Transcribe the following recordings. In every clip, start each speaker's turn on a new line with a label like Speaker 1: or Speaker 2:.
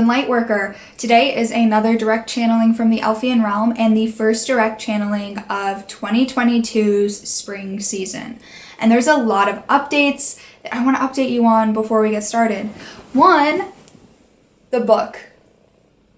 Speaker 1: Lightworker. Today is another direct channeling from the Elfian Realm and the first direct channeling of 2022's spring season. And there's a lot of updates that I want to update you on before we get started. One, the book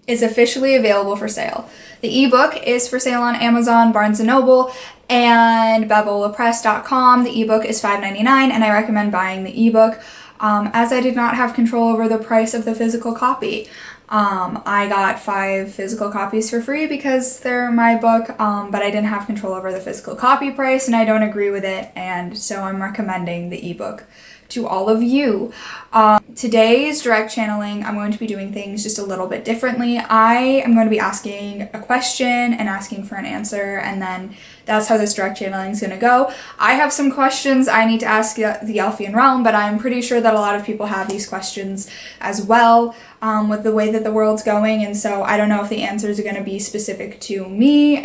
Speaker 1: is officially available for sale. The ebook is for sale on Amazon, Barnes & Noble, and babolapress.com. The ebook is $5.99 and I recommend buying the ebook. As I did not have control over the price of the physical copy. I got 5 physical copies for free because they're my book, but I didn't have control over the physical copy price and I don't agree with it, and so I'm recommending the ebook to all of you. Today's direct channeling, I'm going to be doing things just a little bit differently. I am going to be asking a question and asking for an answer, and then that's how this direct channeling is going to go. I have some questions I need to ask the Elfian Realm, but I'm pretty sure that a lot of people have these questions as well with the way that the world's going, and so I don't know if the answers are going to be specific to me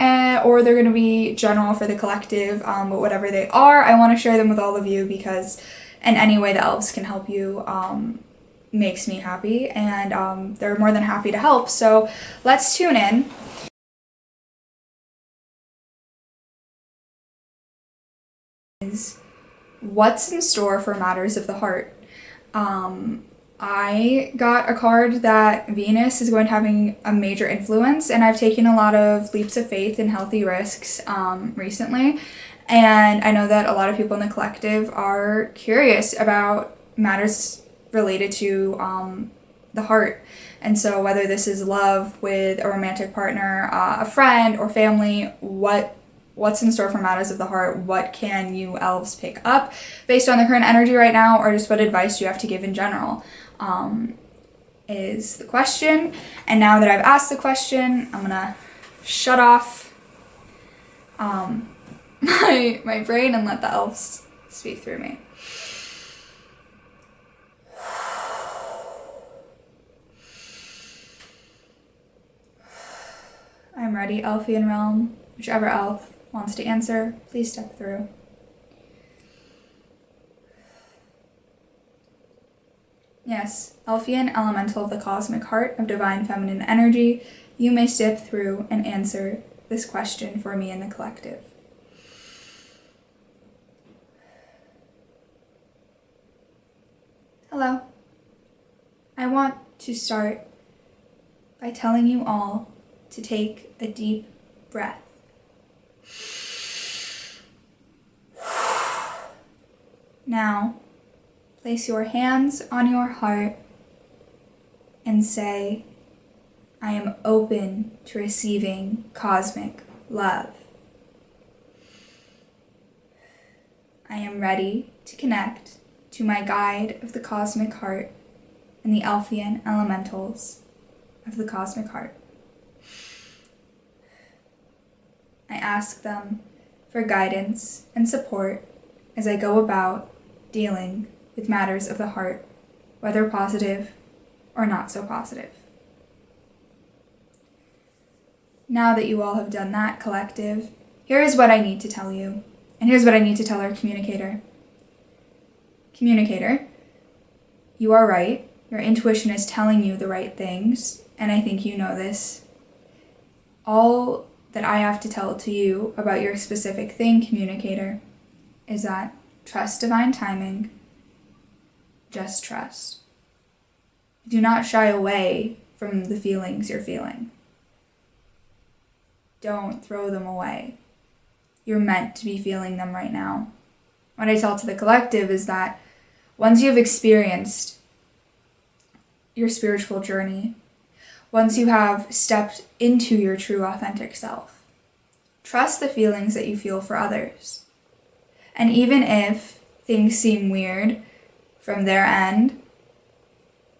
Speaker 1: or they're going to be general for the collective, but whatever they are, I want to share them with all of you because in any way the elves can help you makes me happy, and they're more than happy to help. So let's tune in. What's in store for matters of the heart? I got a card that Venus is going to having a major influence, and I've taken a lot of leaps of faith and healthy risks recently. And I know that a lot of people in the collective are curious about matters related to the heart. And so whether this is love with a romantic partner, a friend, or family, what's in store for matters of the heart? What can you elves pick up based on the current energy right now, or just what advice do you have to give in general? Is the question. And now that I've asked the question, I'm gonna shut off my brain and let the elves speak through me. I'm ready, Elfian Realm. Whichever elf wants to answer, please step through. Yes, Elfian Elemental of the Cosmic Heart of Divine Feminine Energy, you may step through and answer this question for me in the collective. Hello. I want to start by telling you all to take a deep breath. Now, place your hands on your heart and say, I am open to receiving cosmic love. I am ready to connect to my guide of the cosmic heart and the Elfian Elementals of the cosmic heart. I ask them for guidance and support as I go about dealing with matters of the heart, whether positive or not so positive. Now that you all have done that, collective, here is what I need to tell you, and here's what I need to tell our communicator. Communicator, you are right. Your intuition is telling you the right things, and I think you know this. All that I have to tell to you about your specific thing, communicator, is that trust divine timing. Just trust. Do not shy away from the feelings you're feeling. Don't throw them away. You're meant to be feeling them right now. What I tell to the collective is that once you've experienced your spiritual journey, once you have stepped into your true authentic self, trust the feelings that you feel for others. And even if things seem weird from their end,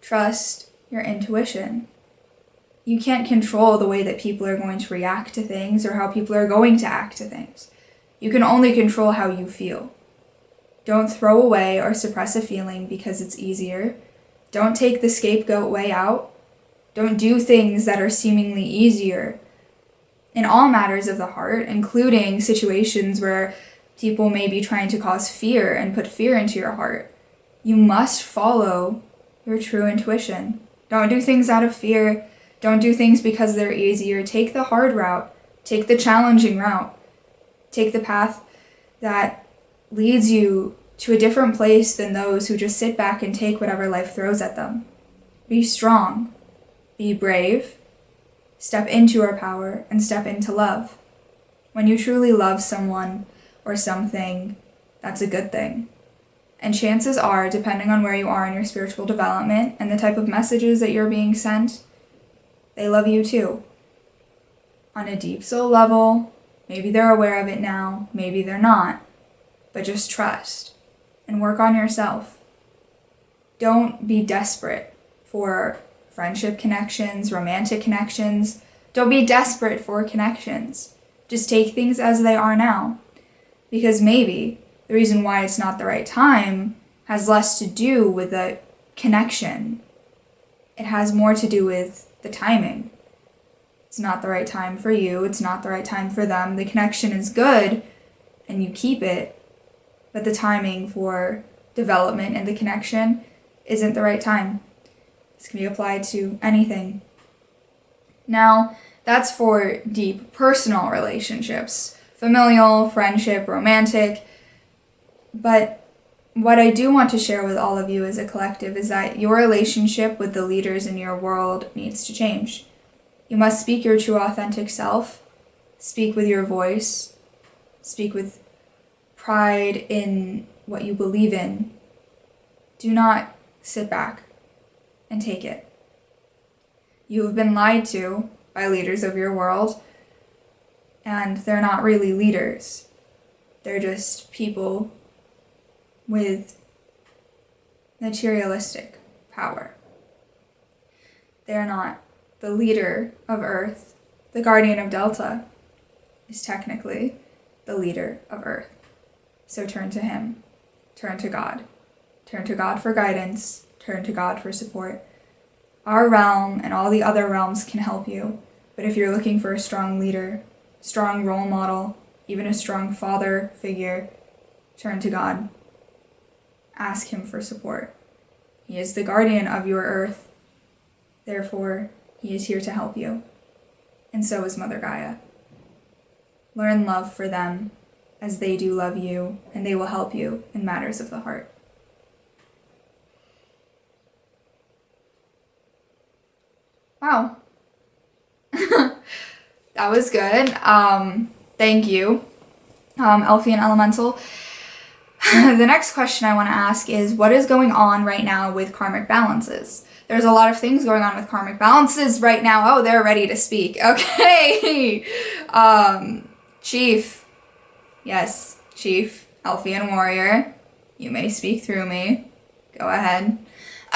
Speaker 1: trust your intuition. You can't control the way that people are going to react to things or how people are going to act to things. You can only control how you feel. Don't throw away or suppress a feeling because it's easier. Don't take the scapegoat way out. Don't do things that are seemingly easier. In all matters of the heart, including situations where people may be trying to cause fear and put fear into your heart, you must follow your true intuition. Don't do things out of fear. Don't do things because they're easier. Take the hard route. Take the challenging route. Take the path that leads you to a different place than those who just sit back and take whatever life throws at them. Be strong. Be brave. Step into your power and step into love. When you truly love someone or something, that's a good thing. And chances are, depending on where you are in your spiritual development and the type of messages that you're being sent, they love you too. On a deep soul level, maybe they're aware of it now, maybe they're not, but just trust and work on yourself. Don't be desperate for friendship connections, romantic connections. Don't be desperate for connections. Just take things as they are now. Because maybe the reason why it's not the right time has less to do with the connection. It has more to do with the timing. It's not the right time for you. It's not the right time for them. The connection is good and you keep it, but the timing for development and the connection isn't the right time. This can be applied to anything. Now, that's for deep personal relationships, familial, friendship, romantic. But what I do want to share with all of you as a collective is that your relationship with the leaders in your world needs to change. You must speak your true authentic self, speak with your voice, speak with pride in what you believe in. Do not sit back and take it. You have been lied to by leaders of your world, and they're not really leaders. They're just people with materialistic power. They're not the leader of Earth. The guardian of Delta is technically the leader of Earth. So turn to him. Turn to God. Turn to God for guidance. Turn to God for support. Our realm and all the other realms can help you, but if you're looking for a strong leader, strong role model, even a strong father figure, turn to God. Ask him for support. He is the guardian of your earth. Therefore, he is here to help you. And so is Mother Gaia. Learn love for them as they do love you, and they will help you in matters of the heart. Wow. That was good. Thank you, Elfian Elemental. The next question I want to ask is, what is going on right now with karmic balances? There's a lot of things going on with karmic balances right now. Oh, they're ready to speak. Okay. Chief. Yes, Chief. Elfian Warrior. You may speak through me. Go ahead.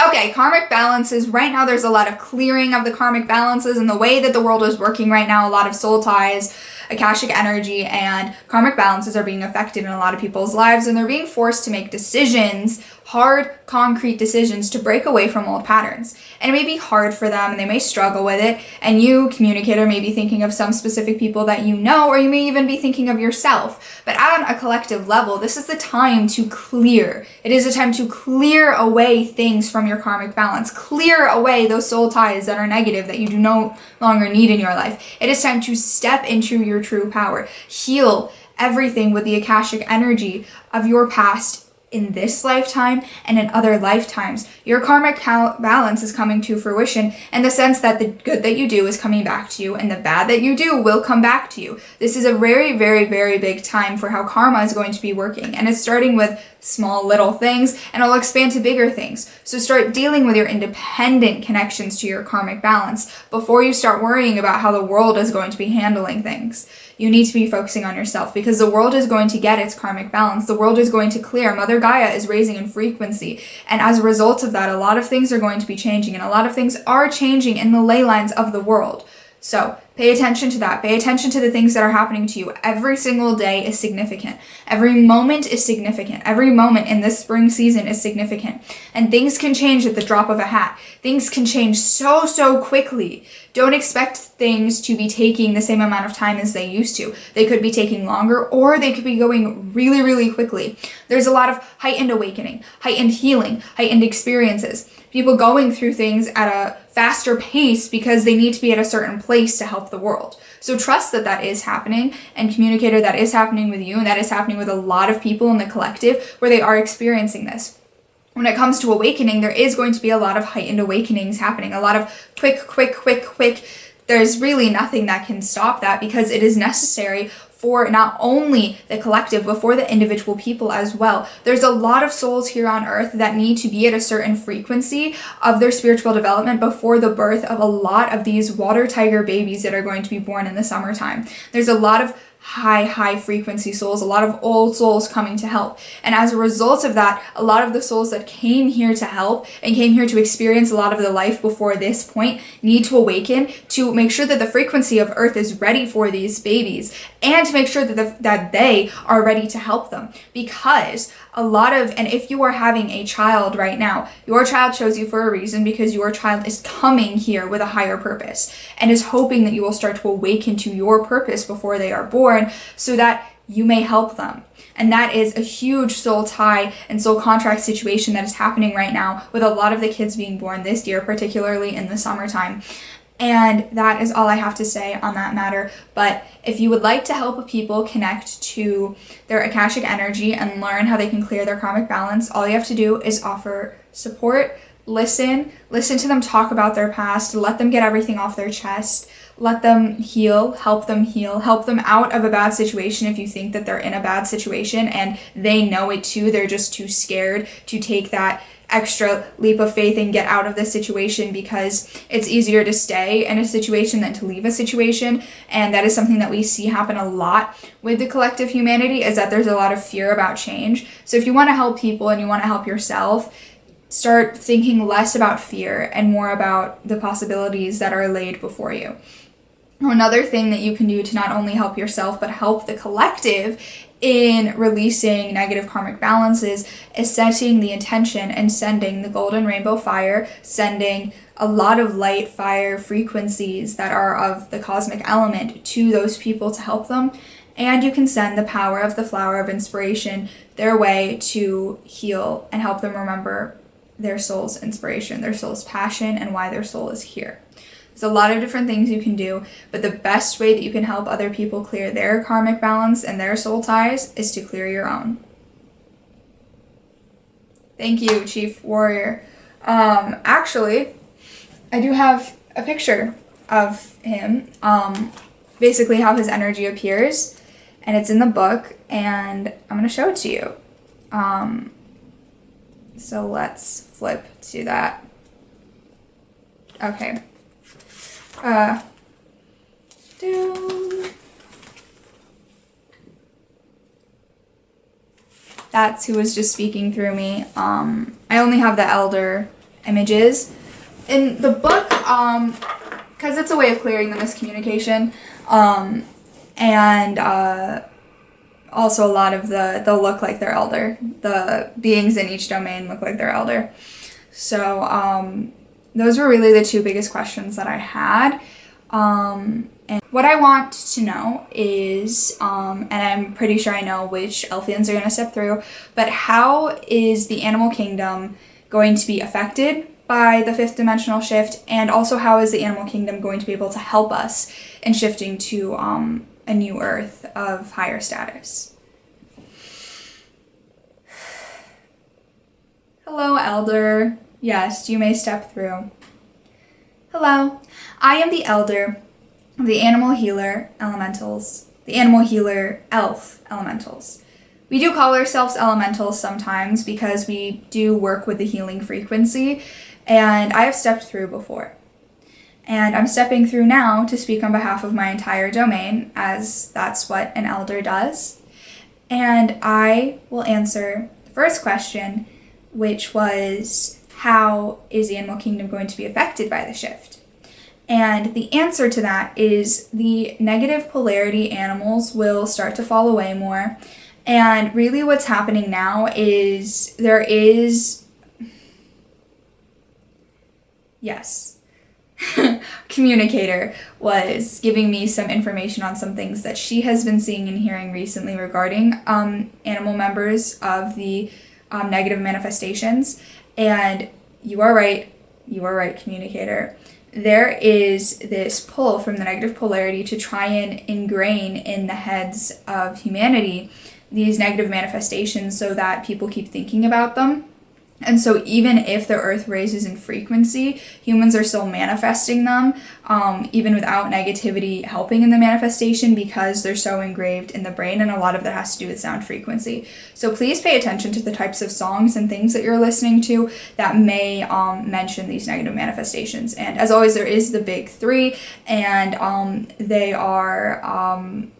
Speaker 1: Okay, karmic balances. Right now there's a lot of clearing of the karmic balances, and the way that the world is working right now, a lot of soul ties, Akashic energy, and karmic balances are being affected in a lot of people's lives, and they're being forced to make decisions, hard, concrete decisions to break away from old patterns. And it may be hard for them, and they may struggle with it, and you, communicator, may be thinking of some specific people that you know, or you may even be thinking of yourself. But on a collective level, this is the time to clear. It is a time to clear away things from your karmic balance. Clear away those soul ties that are negative, that you do no longer need in your life. It is time to step into your true power. Heal everything with the Akashic energy of your past in this lifetime and in other lifetimes. Your karmic balance is coming to fruition in the sense that the good that you do is coming back to you, and the bad that you do will come back to you. This is a very, very, very big time for how karma is going to be working, and it's starting with small little things, and it'll expand to bigger things. So start dealing with your independent connections to your karmic balance before you start worrying about how the world is going to be handling things. You need to be focusing on yourself, because the world is going to get its karmic balance. The world is going to clear. Mother Gaia is raising in frequency. And as a result of that, a lot of things are going to be changing, and a lot of things are changing in the ley lines of the world. So pay attention to that. Pay attention to the things that are happening to you. Every single day is significant. Every moment is significant. Every moment in this spring season is significant. And things can change at the drop of a hat. Things can change so, so quickly. Don't expect things to be taking the same amount of time as they used to. They could be taking longer, or they could be going really, really quickly. There's a lot of heightened awakening, heightened healing, heightened experiences. People going through things at a faster pace because they need to be at a certain place to help the world. So trust that that is happening, and communicator, that is happening with you, and that is happening with a lot of people in the collective where they are experiencing this. When it comes to awakening, there is going to be a lot of heightened awakenings happening, a lot of quick. There's really nothing that can stop that because it is necessary for not only the collective, but for the individual people as well. There's a lot of souls here on earth that need to be at a certain frequency of their spiritual development before the birth of a lot of these water tiger babies that are going to be born in the summertime. There's a lot of high frequency souls, a lot of old souls coming to help. And as a result of that, a lot of the souls that came here to help and came here to experience a lot of the life before this point need to awaken to make sure that the frequency of earth is ready for these babies, and to make sure that they are ready to help them. Because and if you are having a child right now, your child chose you for a reason, because your child is coming here with a higher purpose and is hoping that you will start to awaken to your purpose before they are born, so that you may help them. And that is a huge soul tie and soul contract situation that is happening right now with a lot of the kids being born this year, particularly in the summertime. And that is all I have to say on that matter. But if you would like to help people connect to their Akashic energy and learn how they can clear their karmic balance, all you have to do is offer support, listen to them talk about their past, let them get everything off their chest, let them heal, help them out of a bad situation if you think that they're in a bad situation and they know it too. They're just too scared to take that extra leap of faith and get out of this situation, because it's easier to stay in a situation than to leave a situation. And that is something that we see happen a lot with the collective humanity, is that there's a lot of fear about change. So if you want to help people and you want to help yourself, start thinking less about fear and more about the possibilities that are laid before you. Another thing that you can do to not only help yourself but help the collective in releasing negative karmic balances is setting the intention and sending the golden rainbow fire, sending a lot of light fire frequencies that are of the cosmic element to those people to help them. And you can send the power of the flower of inspiration their way to heal and help them remember their soul's inspiration, their soul's passion, and why their soul is here. There's a lot of different things you can do, but the best way that you can help other people clear their karmic balance and their soul ties is to clear your own. Thank you, Chief Warrior. Actually, I do have a picture of him, basically how his energy appears, and it's in the book, and I'm going to show it to you. So let's flip to that. Okay. That's who was just speaking through me. I only have the elder images. In the book, because it's a way of clearing the miscommunication, and also a lot of they'll look like their elder. The beings in each domain look like their elder. So, those were really the two biggest questions that I had. And what I want to know is, and I'm pretty sure I know which Elfians are going to step through, but how is the animal kingdom going to be affected by the fifth dimensional shift? And also, how is the animal kingdom going to be able to help us in shifting to a new earth of higher status? Hello, Elder. Yes, you may step through. Hello, I am the Elder of the Animal Healer Elementals, the Animal Healer Elf Elementals. We do call ourselves Elementals sometimes because we do work with the healing frequency, and I have stepped through before. And I'm stepping through now to speak on behalf of my entire domain, as that's what an Elder does. And I will answer the first question, which was, how is the animal kingdom going to be affected by the shift? And the answer to that is the negative polarity animals will start to fall away more. And really what's happening now is Communicator was giving me some information on some things that she has been seeing and hearing recently regarding animal members of the negative manifestations. And you are right, You are right, communicator. There is this pull from the negative polarity to try and ingrain in the heads of humanity these negative manifestations so that people keep thinking about them. And so even if the earth raises in frequency, humans are still manifesting them, even without negativity helping in the manifestation, because they're so engraved in the brain, and a lot of that has to do with sound frequency. So please pay attention to the types of songs and things that you're listening to that may mention these negative manifestations. And as always, there is the big three, and they are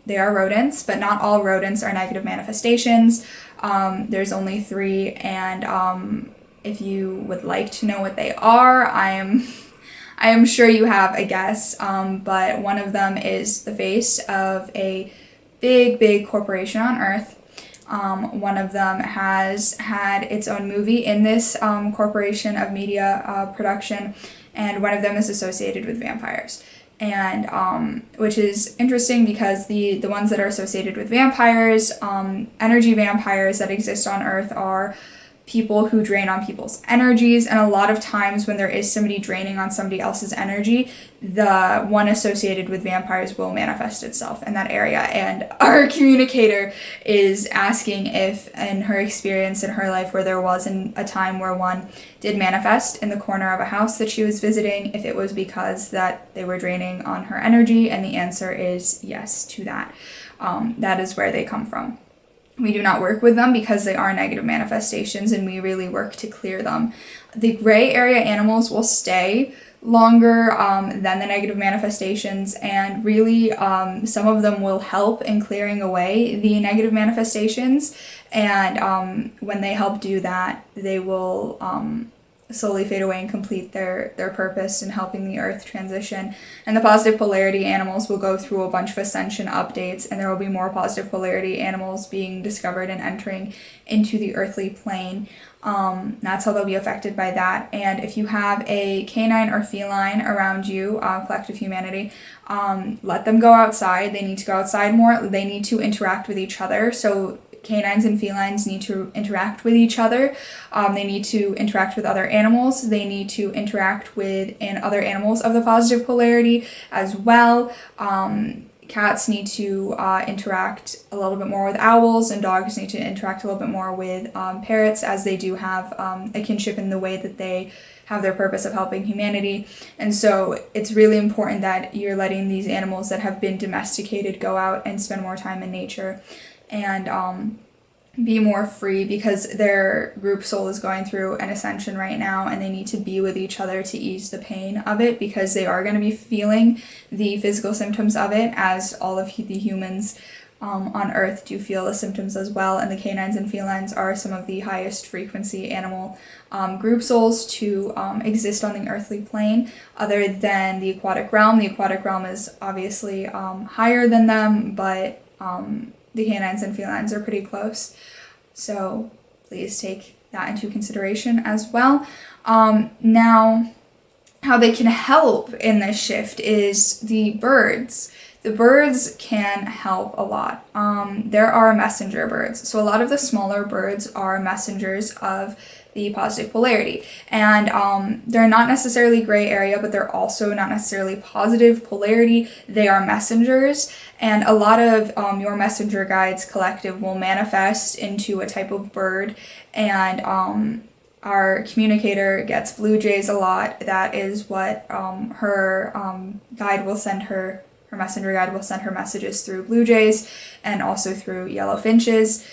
Speaker 1: rodents, but not all rodents are negative manifestations. There's only three, and if you would like to know what they are, I am sure you have a guess, but one of them is the face of a big corporation on Earth. One of them has had its own movie in this corporation of media production, and one of them is associated with vampires. And which is interesting because the ones that are associated with vampires, energy vampires that exist on Earth, are people who drain on people's energies, and a lot of times when there is somebody draining on somebody else's energy, the one associated with vampires will manifest itself in that area. And our communicator is asking if, in her experience in her life, where there was a time where one did manifest in the corner of a house that she was visiting, if it was because that they were draining on her energy, and the answer is yes to that. That is where they come from. We do not work with them because they are negative manifestations, and we really work to clear them. The gray area animals will stay longer than the negative manifestations, and really some of them will help in clearing away the negative manifestations, and when they help do that, they will slowly fade away and complete their purpose in helping the earth transition. And the positive polarity animals will go through a bunch of ascension updates, and there will be more positive polarity animals being discovered and entering into the earthly plane. That's how they'll be affected by that. And if you have a canine or feline around you, collective humanity, let them go outside. They need to go outside more. They need to interact with each other. So canines and felines need to interact with each other. They need to interact with other animals. They need to interact with other animals of the positive polarity as well. Cats need to interact a little bit more with owls, and dogs need to interact a little bit more with parrots, as they do have a kinship in the way that they have their purpose of helping humanity. And so it's really important that you're letting these animals that have been domesticated go out and spend more time in nature and be more free, because their group soul is going through an ascension right now, and they need to be with each other to ease the pain of it, because they are going to be feeling the physical symptoms of it, as all of the humans on Earth do feel the symptoms as well. And the canines and felines are some of the highest frequency animal group souls to exist on the earthly plane, other than the aquatic realm. The aquatic realm is obviously higher than them, but the canines and felines are pretty close. So please take that into consideration as well. Now, how they can help in this shift is the birds. The birds can help a lot. There are messenger birds. So a lot of the smaller birds are messengers of the positive polarity. And they're not necessarily gray area, but they're also not necessarily positive polarity. They are messengers. And a lot of your messenger guides collective will manifest into a type of bird. And our communicator gets blue jays a lot. That is what her guide will send her. Her messenger guide will send her messages through blue jays and also through yellow finches.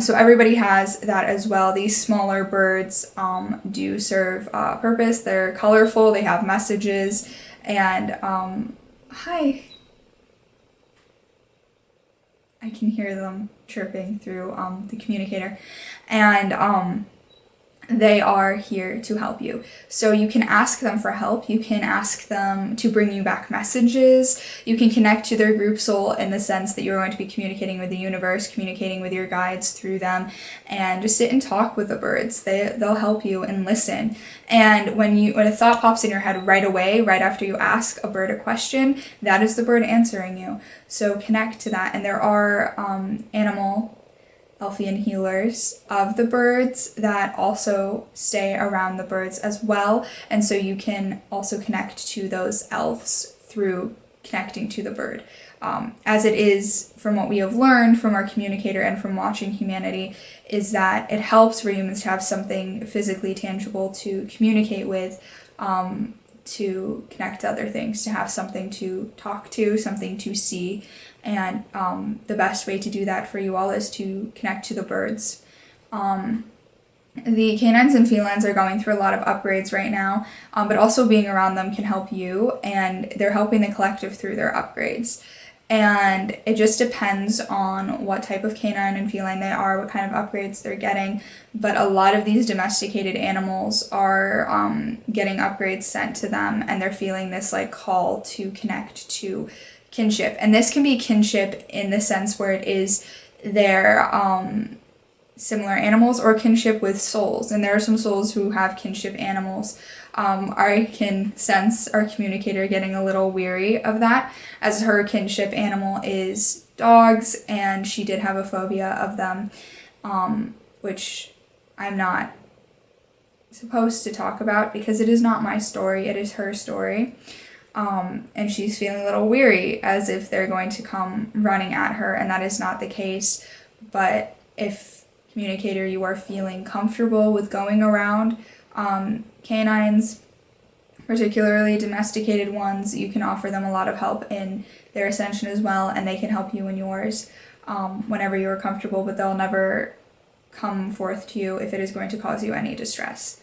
Speaker 1: So everybody has that as well. These smaller birds do serve a purpose. They're colorful, they have messages, and hi. I can hear them chirping through the communicator. And they are here to help you. So you can ask them for help. You can ask them to bring you back messages. You can connect to their group soul in the sense that you're going to be communicating with the universe, communicating with your guides through them, and just sit and talk with the birds. They'll help you and listen. And when a thought pops in your head right away, right after you ask a bird a question, that is the bird answering you. So connect to that. And there are animal Elfian healers of the birds that also stay around the birds as well. And so you can also connect to those elves through connecting to the bird. As it is, from what we have learned from our communicator and from watching humanity, is that it helps for humans to have something physically tangible to communicate with, to connect to other things, to have something to talk to, something to see. And the best way to do that for you all is to connect to the birds. The canines and felines are going through a lot of upgrades right now, but also being around them can help you, and they're helping the collective through their upgrades. And it just depends on what type of canine and feline they are, what kind of upgrades they're getting. But a lot of these domesticated animals are getting upgrades sent to them, and they're feeling this like call to connect to kinship. And this can be kinship in the sense where it is their similar animals, or kinship with souls. And there are some souls who have kinship animals. I can sense our communicator getting a little weary of that, as her kinship animal is dogs, and she did have a phobia of them, which I'm not supposed to talk about because it is not my story, it is her story. And she's feeling a little weary, as if they're going to come running at her, and that is not the case. But if, communicator, you are feeling comfortable with going around canines, particularly domesticated ones, you can offer them a lot of help in their ascension as well, and they can help you in yours whenever you are comfortable, but they'll never come forth to you if it is going to cause you any distress.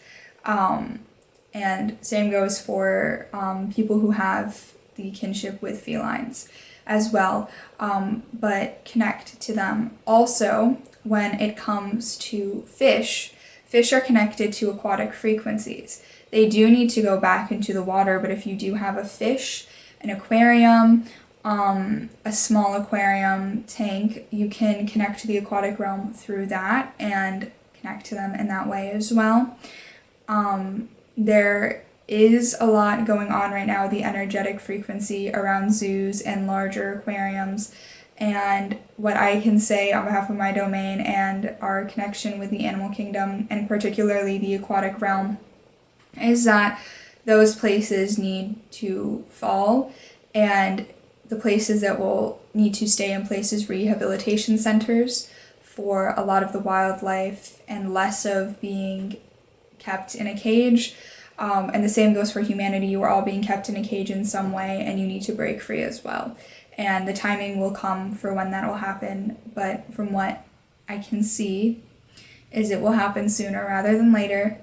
Speaker 1: And same goes for people who have the kinship with felines as well, but connect to them. Also, when it comes to fish, fish are connected to aquatic frequencies. They do need to go back into the water, but if you do have a fish, an aquarium, a small aquarium tank, you can connect to the aquatic realm through that and connect to them in that way as well. There is a lot going on right now, the energetic frequency around zoos and larger aquariums. And what I can say on behalf of my domain and our connection with the animal kingdom, and particularly the aquatic realm, is that those places need to fall, and the places that will need to stay in place is rehabilitation centers for a lot of the wildlife, and less of being kept in a cage. And the same goes for humanity. You are all being kept in a cage in some way, and you need to break free as well. And the timing will come for when that will happen, but from what I can see is it will happen sooner rather than later.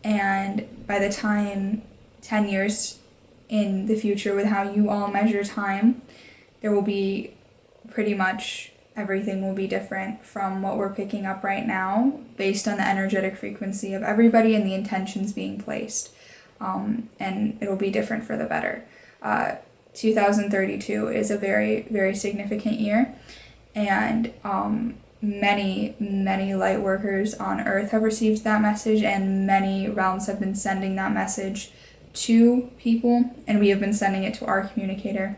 Speaker 1: And by the time 10 years in the future, with how you all measure time, there will be pretty much everything will be different from what we're picking up right now, based on the energetic frequency of everybody and the intentions being placed. And it'll be different for the better. 2032 is a very, very significant year, and many light workers on Earth have received that message, and many realms have been sending that message to people, and we have been sending it to our communicator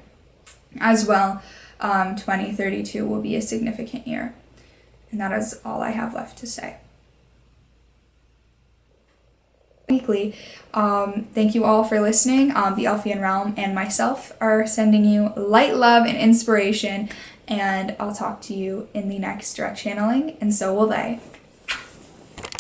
Speaker 1: as well. 2032 will be a significant year, and that is all I have left to say. Weekly. Thank you all for listening. The Elfian Realm and myself are sending you light, love, and inspiration, and I'll talk to you in the next direct channeling, and so will they.